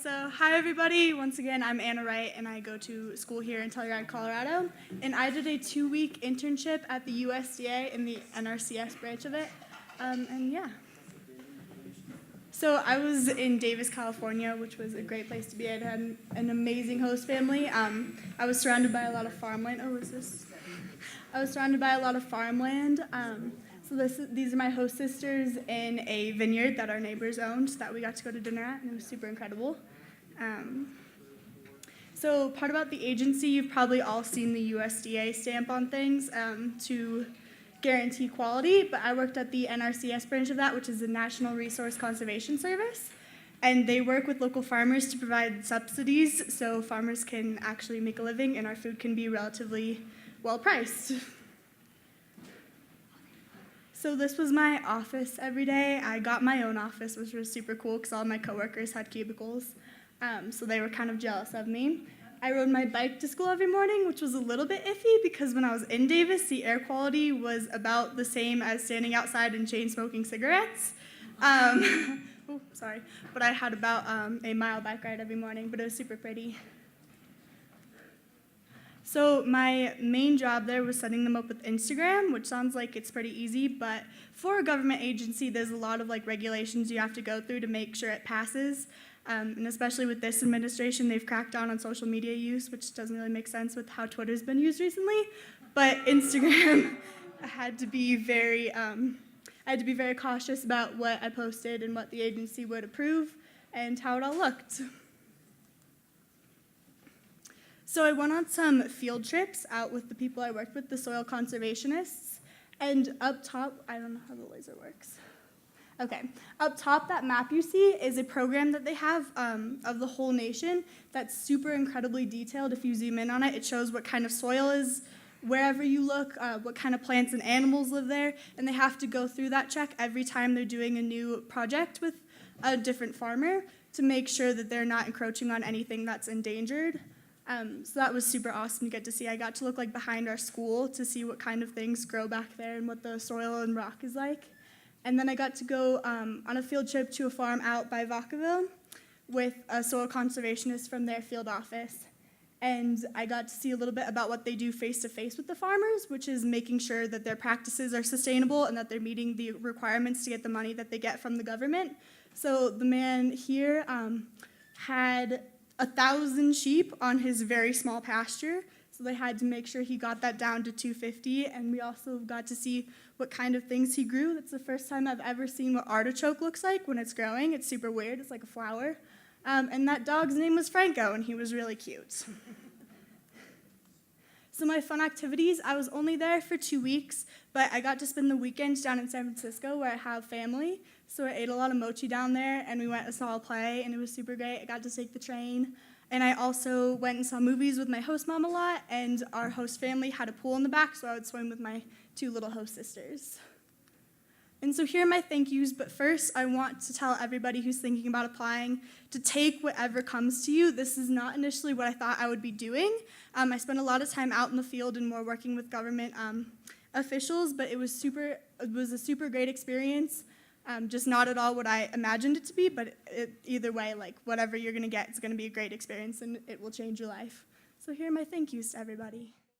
Hi everybody. Once again, I'm Anna Wright, and I go to school here in Telluride, Colorado. And I did a 2-week internship at the USDA in the NRCS branch of it. And yeah. So I was in Davis, California, which was a great place to be. I had an amazing host family. I was surrounded by a lot of farmland. I was surrounded by a lot of farmland. These are my host sisters in a vineyard that our neighbors owned that we got to go to dinner at, and it was super incredible. So part about the agency, you've probably all seen the USDA stamp on things to guarantee quality, but I worked at the NRCS branch of that, which is the National Resource Conservation Service, and they work with local farmers to provide subsidies so farmers can actually make a living and our food can be relatively well priced. So this was my office every day. I got my own office, which was super cool because all my coworkers had cubicles, so they were kind of jealous of me. I rode my bike to school every morning, which was a little bit iffy because when I was in Davis, the air quality was about the same as standing outside and chain-smoking cigarettes. But I had about a mile bike ride every morning, but it was super pretty. So my main job there was setting them up with Instagram, which sounds like it's pretty easy, but for a government agency, there's a lot of regulations you have to go through to make sure it passes. And especially with this administration, they've cracked down on social media use, which doesn't really make sense with how Twitter's been used recently. But Instagram, I had to be very cautious about what I posted and what the agency would approve and how it all looked. So I went on some field trips out with the people I worked with, the soil conservationists, and up top, I don't know how the laser works. Okay, up top, that map you see is a program that they have of the whole nation that's super incredibly detailed. If you zoom in on it, it shows what kind of soil is wherever you look, what kind of plants and animals live there, and they have to go through that check every time they're doing a new project with a different farmer to make sure that they're not encroaching on anything that's endangered. So that was super awesome to get to see. I got to look behind our school to see what kind of things grow back there and what the soil and rock is like. And then I got to go on a field trip to a farm out by Vacaville with a soil conservationist from their field office. And I got to see a little bit about what they do face-to-face with the farmers, which is making sure that their practices are sustainable and that they're meeting the requirements to get the money that they get from the government. So the man here had 1,000 sheep on his very small pasture, so they had to make sure he got that down to 250, and we also got to see what kind of things he grew. That's the first time I've ever seen what artichoke looks like when it's growing. It's super weird. It's like a flower. And that dog's name was Franco, and he was really cute. So my fun activities, I was only there for 2 weeks, but I got to spend the weekends down in San Francisco where I have family. So I ate a lot of mochi down there, and we went and saw a play, and it was super great. I got to take the train. And I also went and saw movies with my host mom a lot, and our host family had a pool in the back, so I would swim with my 2 little host sisters. And so here are my thank yous, but first I want to tell everybody who's thinking about applying to take whatever comes to you. This is not initially what I thought I would be doing. I spent a lot of time out in the field and more working with government officials, but it was a super great experience. Just not at all what I imagined it to be, but either way, whatever you're gonna get, it's gonna be a great experience and it will change your life. So here are my thank yous to everybody.